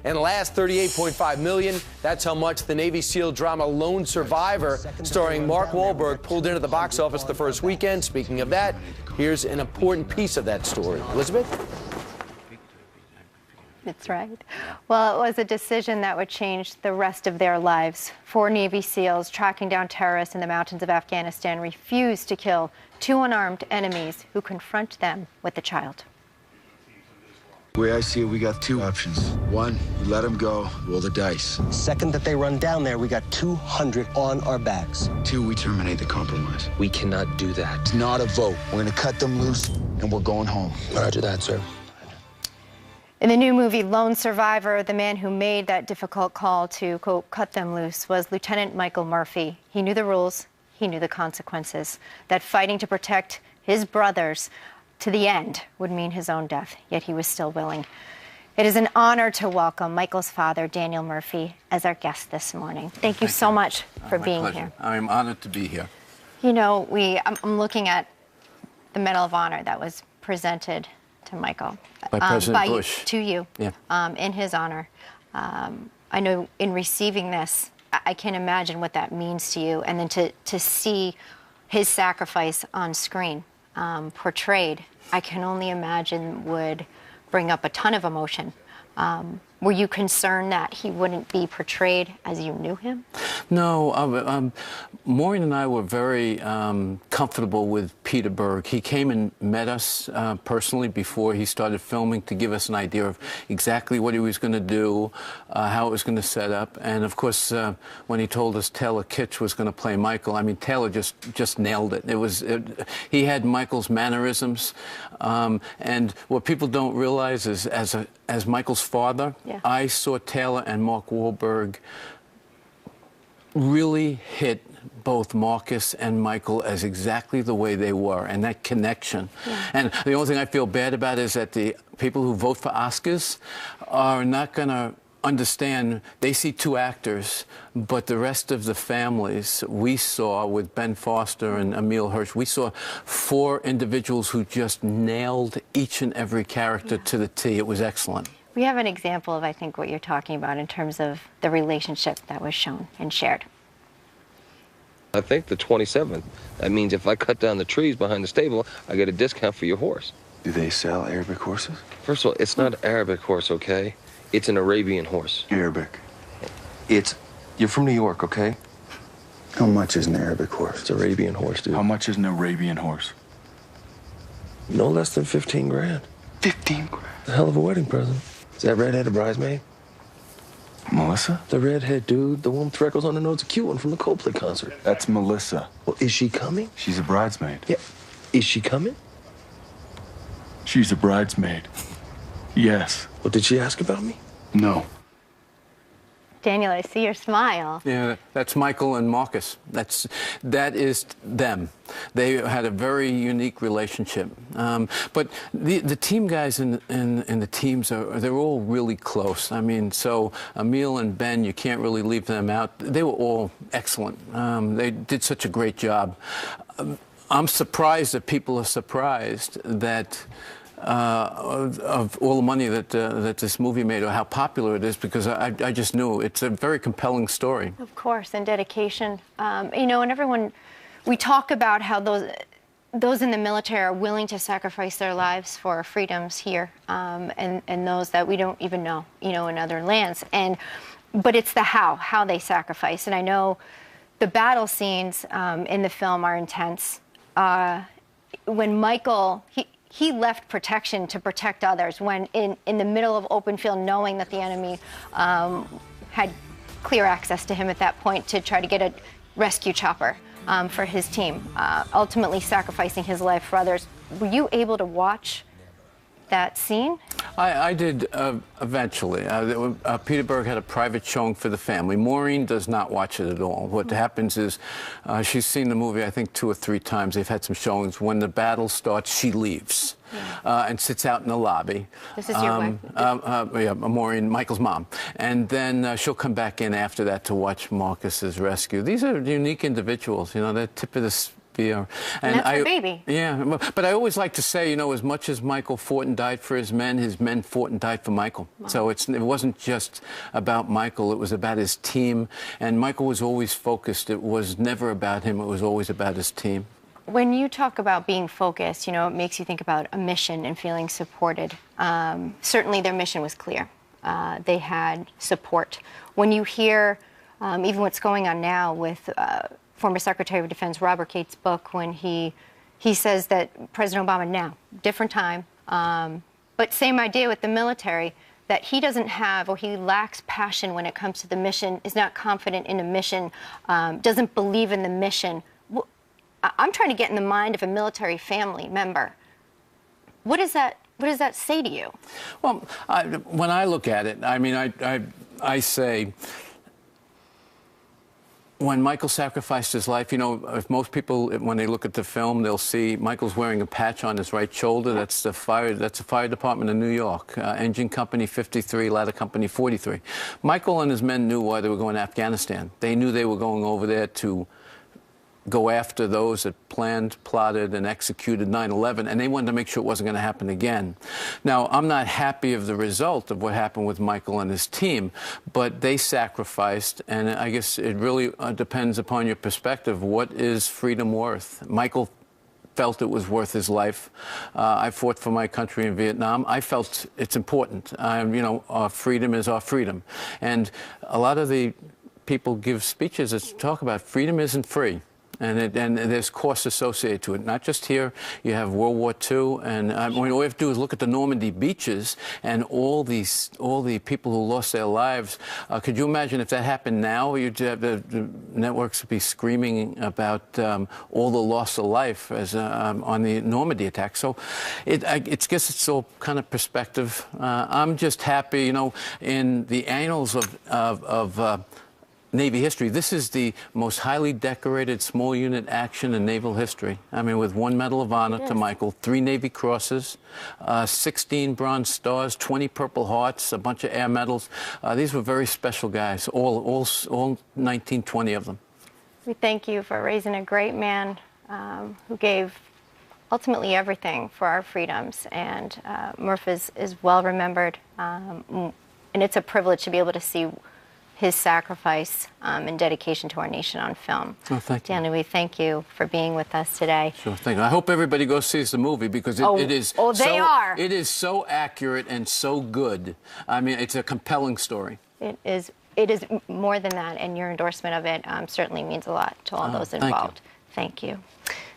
and last $38.5 million. That's how much the Navy SEAL drama Lone Survivor, starring Mark Wahlberg, pulled into the box office the first weekend. Speaking of that, here's an important piece of that story. Elizabeth? That's right. Well, it was a decision that would change the rest of their lives. 4 Navy SEALs tracking down terrorists in the mountains of Afghanistan refused to kill 2 unarmed enemies who confront them with a child. The way I see it, we got 2 options. 1, we let them go, roll the dice. Second that they run down there, we got 200 on our backs. 2, we terminate the compromise. We cannot do that. It's not a vote. We're gonna cut them loose, and we're going home. Roger that, sir. In the new movie Lone Survivor, the man who made that difficult call to, quote, cut them loose was Lieutenant Michael Murphy. He knew the rules, he knew the consequences, that fighting to protect his brothers to the end would mean his own death, yet he was still willing. It is an honor to welcome Michael's father, Daniel Murphy, as our guest this morning. Thank you so much for being here. I'm honored to be here. You know, I'm looking at the Medal of Honor that was presented to Michael. By President Bush. To you, yeah. In his honor. I know in receiving this, I can't imagine what that means to you. And then to see his sacrifice on screen portrayed, I can only imagine would bring up a ton of emotion. Were you concerned that he wouldn't be portrayed as you knew him? No, Maureen and I were very comfortable with Peter Berg. He came and met us personally before he started filming to give us an idea of exactly what he was going to do, how it was going to set up. And of course, when he told us Taylor Kitsch was going to play Michael, I mean, Taylor just nailed it. He had Michael's mannerisms. And what people don't realize is as Michael's father, I saw Taylor and Mark Wahlberg really hit both Marcus and Michael as exactly the way they were, and that connection. And the only thing I feel bad about is that the people who vote for Oscars are not going to understand. They see 2 actors, but the rest of the families we saw with Ben Foster and Emile Hirsch, we saw 4 individuals who just nailed each and every character to the T. It was excellent. We have an example of, I think, what you're talking about in terms of the relationship that was shown and shared. I think the 27th, that means if I cut down the trees behind the stable, I get a discount for your horse. Do they sell Arabic horses? First of all, it's not an Arabic horse, okay? It's an Arabian horse. Arabic. You're from New York, okay? How much is an Arabic horse? It's an Arabian horse, dude. How much is an Arabian horse? No less than 15 grand. 15 grand. A hell of a wedding present. Is that redhead a bridesmaid? Melissa? The redhead, dude. The one with freckles on her nose, a cute one from the Coldplay concert. That's Melissa. Well, is she coming? She's a bridesmaid. Yeah. Is she coming? She's a bridesmaid. Yes. Well, did she ask about me? No. Daniel, I see your smile. Yeah, that's Michael and Marcus. That is them. They had a very unique relationship. But the team guys in the teams they're all really close. I mean, so Emile and Ben, you can't really leave them out. They were all excellent. They did such a great job. I'm surprised that people are surprised that. Of all the money that this movie made, or how popular it is, because I just knew it's a very compelling story. Of course, and dedication. You know, and everyone, we talk about how those in the military are willing to sacrifice their lives for our freedoms here, and those that we don't even know, you know, in other lands. But it's the how they sacrifice. And I know the battle scenes in the film are intense. When Michael, he left protection to protect others when in the middle of open field, knowing that the enemy had clear access to him at that point to try to get a rescue chopper for his team, ultimately sacrificing his life for others. Were you able to watch that scene? I did eventually. Peter Berg had a private showing for the family. Maureen does not watch it at all. What happens is she's seen the movie, I think, 2 or 3 times. They've had some showings. When the battle starts, she leaves and sits out in the lobby. This is your wife? Yeah, Maureen, Michael's mom. And then she'll come back in after that to watch Marcus's rescue. These are unique individuals. You know, they're tip of the Yeah, And that's her baby. Yeah, but I always like to say, you know, as much as Michael fought and died for his men fought and died for Michael. Wow. So it wasn't just about Michael, it was about his team. And Michael was always focused. It was never about him, it was always about his team. When you talk about being focused, you know, it makes you think about a mission and feeling supported. Certainly their mission was clear. They had support. When you hear even what's going on now with former Secretary of Defense Robert Gates' book, when he says that President Obama now, different time, but same idea with the military, that he doesn't have, or he lacks passion when it comes to the mission, is not confident in the mission, doesn't believe in the mission. I'm trying to get in the mind of a military family member. What does that say to you? Well, when I look at it, I mean, I say, when Michael sacrificed his life, you know, if most people, when they look at the film, they'll see Michael's wearing a patch on his right shoulder. That's the fire department in New York, Engine Company 53, Ladder Company 43. Michael and his men knew why they were going to Afghanistan. They knew they were going over there to go after those that planned, plotted, and executed 9/11, and they wanted to make sure it wasn't going to happen again. Now, I'm not happy of the result of what happened with Michael and his team, but they sacrificed, and I guess it really depends upon your perspective. What is freedom worth? Michael felt it was worth his life. I fought for my country in Vietnam. I felt it's important. You know, our freedom is our freedom. And a lot of the people give speeches that talk about freedom isn't free. And there's costs associated to it. Not just here. You have World War II, and all we have to do is look at the Normandy beaches and all the people who lost their lives. Could you imagine if that happened now? You'd have the networks would be screaming about all the loss of life as on the Normandy attack. So I guess it's all kind of perspective. I'm just happy, you know, in the annals of Navy history, this is the most highly decorated small unit action in naval history. I mean, with 1 Medal of Honor to Michael, 3 Navy Crosses, 16 Bronze Stars, 20 Purple Hearts, a bunch of air medals. These were very special guys, all 19, 20 of them. We thank you for raising a great man who gave ultimately everything for our freedoms, and Murph is well remembered, and it's a privilege to be able to see his sacrifice and dedication to our nation on film. Oh, thank you. Danny, we thank you for being with us today. Sure, thank you. I hope everybody goes sees the movie because it is it is so accurate and so good. I mean, it's a compelling story. It is more than that, and your endorsement of it certainly means a lot to all those involved. Thank you.